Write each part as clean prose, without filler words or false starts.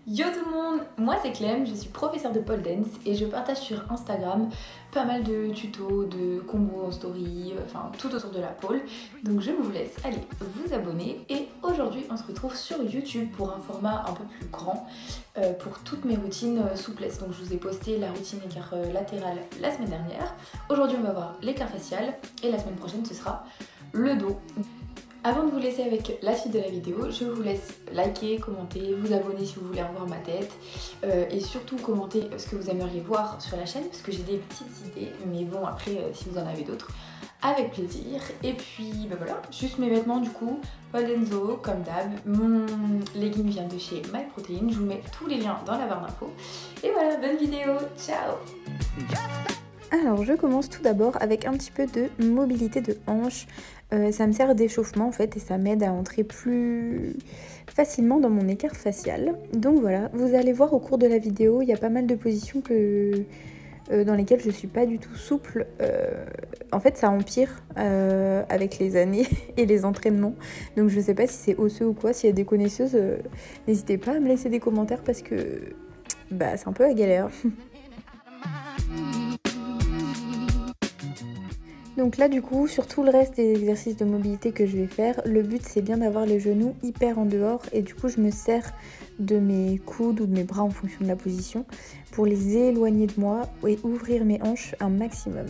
Yo tout le monde, moi c'est Clem, je suis professeure de pole dance et je partage sur Instagram pas mal de tutos, de combos en story, enfin tout autour de la pole. Donc je vous laisse aller vous abonner et aujourd'hui on se retrouve sur YouTube pour un format un peu plus grand pour toutes mes routines souplesse. Donc je vous ai posté la routine écart latéral la semaine dernière. Aujourd'hui on va voir l'écart facial et la semaine prochaine ce sera le dos. Avant de vous laisser avec la suite de la vidéo, je vous laisse liker, commenter, vous abonner si vous voulez revoir ma tête et surtout commenter ce que vous aimeriez voir sur la chaîne parce que j'ai des petites idées, mais bon après si vous en avez d'autres, avec plaisir. Et puis bah voilà, juste mes vêtements du coup, Pole Denso comme d'hab, mon legging vient de chez MyProtein, je vous mets tous les liens dans la barre d'infos. Et voilà, bonne vidéo, ciao. Alors je commence tout d'abord avec un petit peu de mobilité de hanche. Ça me sert d'échauffement en fait et ça m'aide à entrer plus facilement dans mon écart facial. Donc voilà, vous allez voir au cours de la vidéo, il y a pas mal de positions dans lesquelles je suis pas du tout souple. En fait ça empire avec les années et les entraînements. Donc je sais pas si c'est osseux ou quoi, s'il y a des connaisseuses, n'hésitez pas à me laisser des commentaires parce que bah, c'est un peu la galère. Donc là du coup, sur tout le reste des exercices de mobilité que je vais faire, le but c'est bien d'avoir les genoux hyper en dehors et du coup je me sers de mes coudes ou de mes bras en fonction de la position pour les éloigner de moi et ouvrir mes hanches un maximum.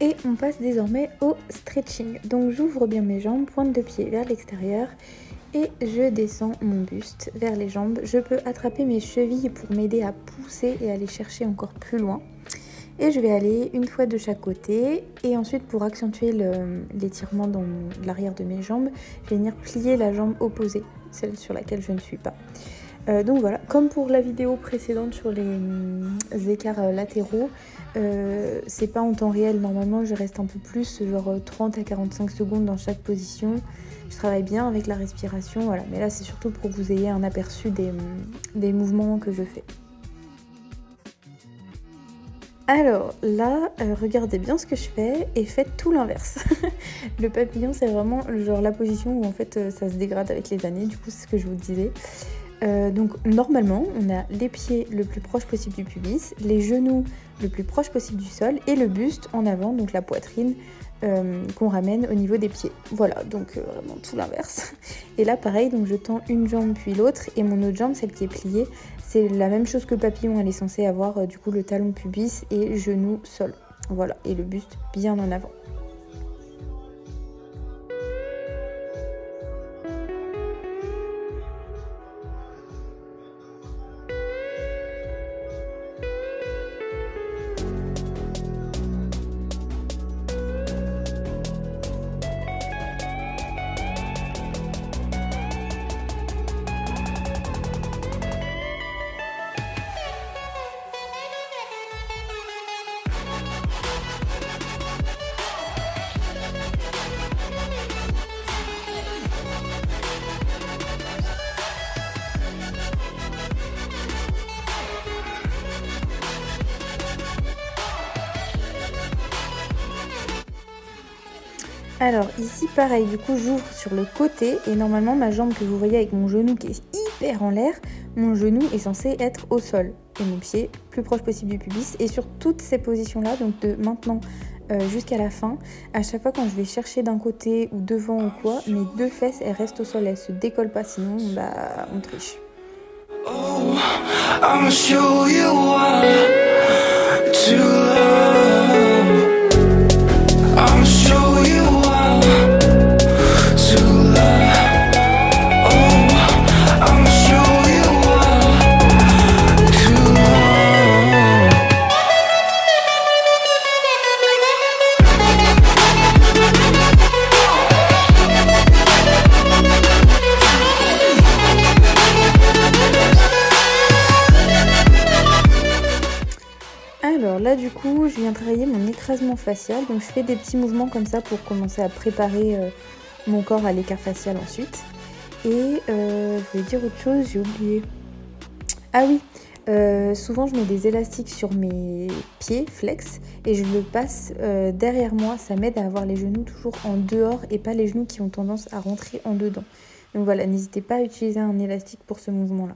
Et on passe désormais au stretching. Donc j'ouvre bien mes jambes, pointe de pied vers l'extérieur et je descends mon buste vers les jambes. Je peux attraper mes chevilles pour m'aider à pousser et aller chercher encore plus loin. Et je vais aller une fois de chaque côté et ensuite pour accentuer l'étirement dans l'arrière de mes jambes, je vais venir plier la jambe opposée, celle sur laquelle je ne suis pas. Donc voilà, comme pour la vidéo précédente sur les écarts latéraux, c'est pas en temps réel, normalement je reste un peu plus, genre 30 à 45 secondes dans chaque position. Je travaille bien avec la respiration, voilà, mais là c'est surtout pour que vous ayez un aperçu des mouvements que je fais. Alors là, regardez bien ce que je fais et faites tout l'inverse. Le papillon c'est vraiment genre la position où en fait ça se dégrade avec les années, du coup c'est ce que je vous disais. Donc normalement on a les pieds le plus proche possible du pubis, les genoux le plus proche possible du sol et le buste en avant, donc la poitrine qu'on ramène au niveau des pieds. Voilà, donc vraiment tout l'inverse. Et là pareil, donc je tends une jambe puis l'autre et mon autre jambe, celle qui est pliée, c'est la même chose que le papillon, elle est censée avoir du coup le talon pubis et genou sol. Voilà, et le buste bien en avant. Alors ici pareil, du coup j'ouvre sur le côté et normalement ma jambe que vous voyez avec mon genou qui est hyper en l'air, mon genou est censé être au sol et mon pied plus proche possible du pubis. Et sur toutes ces positions là, donc de maintenant jusqu'à la fin, à chaque fois quand je vais chercher d'un côté ou devant ou quoi, mes deux fesses elles restent au sol, elles se décollent pas, sinon bah on triche. Oh, I'ma show you what to love. I'ma show you what to love. Oh, I'ma show you what to love. Alors là du coup je viens travailler mon écrasement facial, donc je fais des petits mouvements comme ça pour commencer à préparer mon corps à l'écart facial ensuite. Et je voulais dire autre chose, j'ai oublié. Ah oui, souvent je mets des élastiques sur mes pieds flex et je le passe derrière moi, ça m'aide à avoir les genoux toujours en dehors et pas les genoux qui ont tendance à rentrer en dedans. Donc voilà, n'hésitez pas à utiliser un élastique pour ce mouvement là.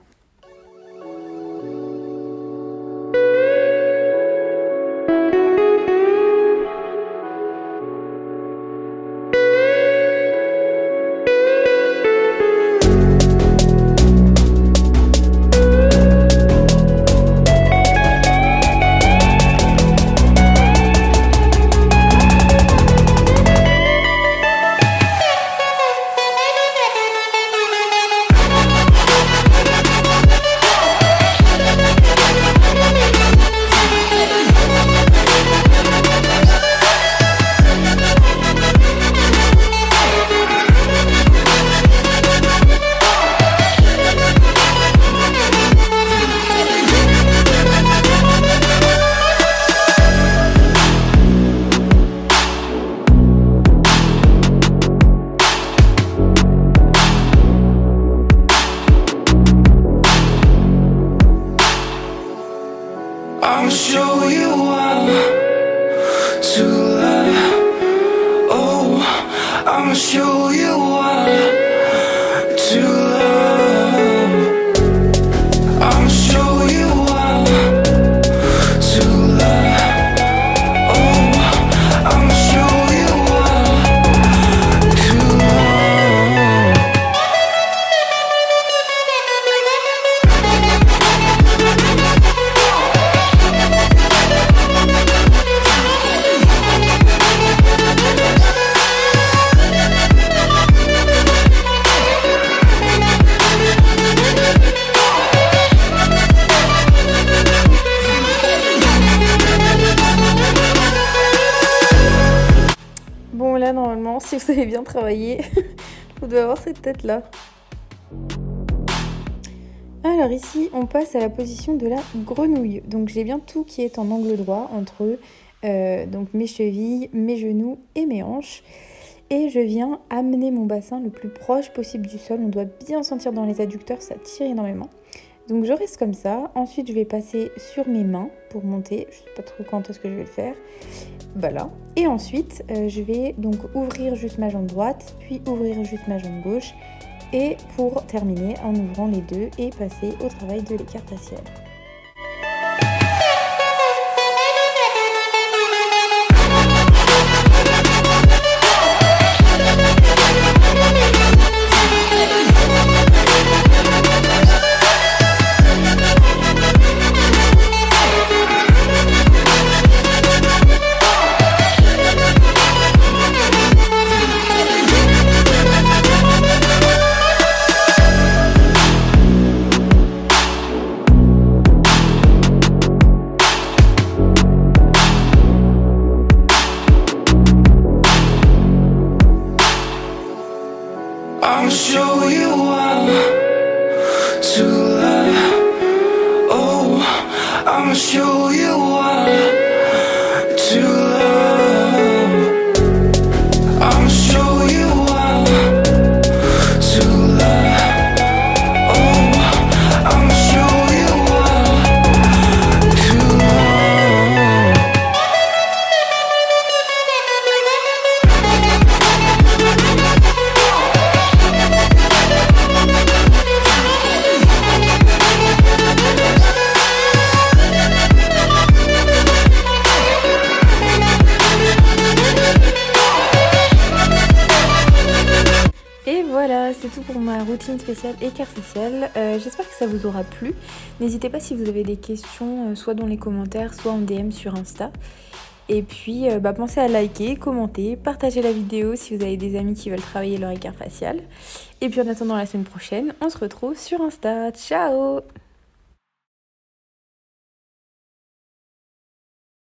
I'ma show you what to love. Oh, I'ma show you what to love. I'ma show you what to love. Oh, I'ma show you what to love. Bon là normalement si vous avez bien travaillé, vous devez avoir cette tête là. Alors ici on passe à la position de la grenouille. Donc j'ai bien tout qui est en angle droit entre donc mes chevilles, mes genoux et mes hanches. Et je viens amener mon bassin le plus proche possible du sol. On doit bien sentir dans les adducteurs, ça tire énormément. Donc je reste comme ça. Ensuite je vais passer sur mes mains pour monter. Je sais pas trop quand est-ce que je vais le faire. Voilà. Et ensuite je vais donc ouvrir juste ma jambe droite, puis ouvrir juste ma jambe gauche. Et pour terminer en ouvrant les deux et passer au travail de l'écart facial. I'ma show you what to love. Oh, I'ma show you what to love. I'ma show you what to love. Oh, I'ma show you what to love. ma routine spéciale écart facial. J'espère que ça vous aura plu. N'hésitez pas si vous avez des questions, soit dans les commentaires, soit en DM sur Insta. Et puis pensez à liker, commenter, partager la vidéo si vous avez des amis qui veulent travailler leur écart facial. Et puis en attendant la semaine prochaine, on se retrouve sur Insta. Ciao!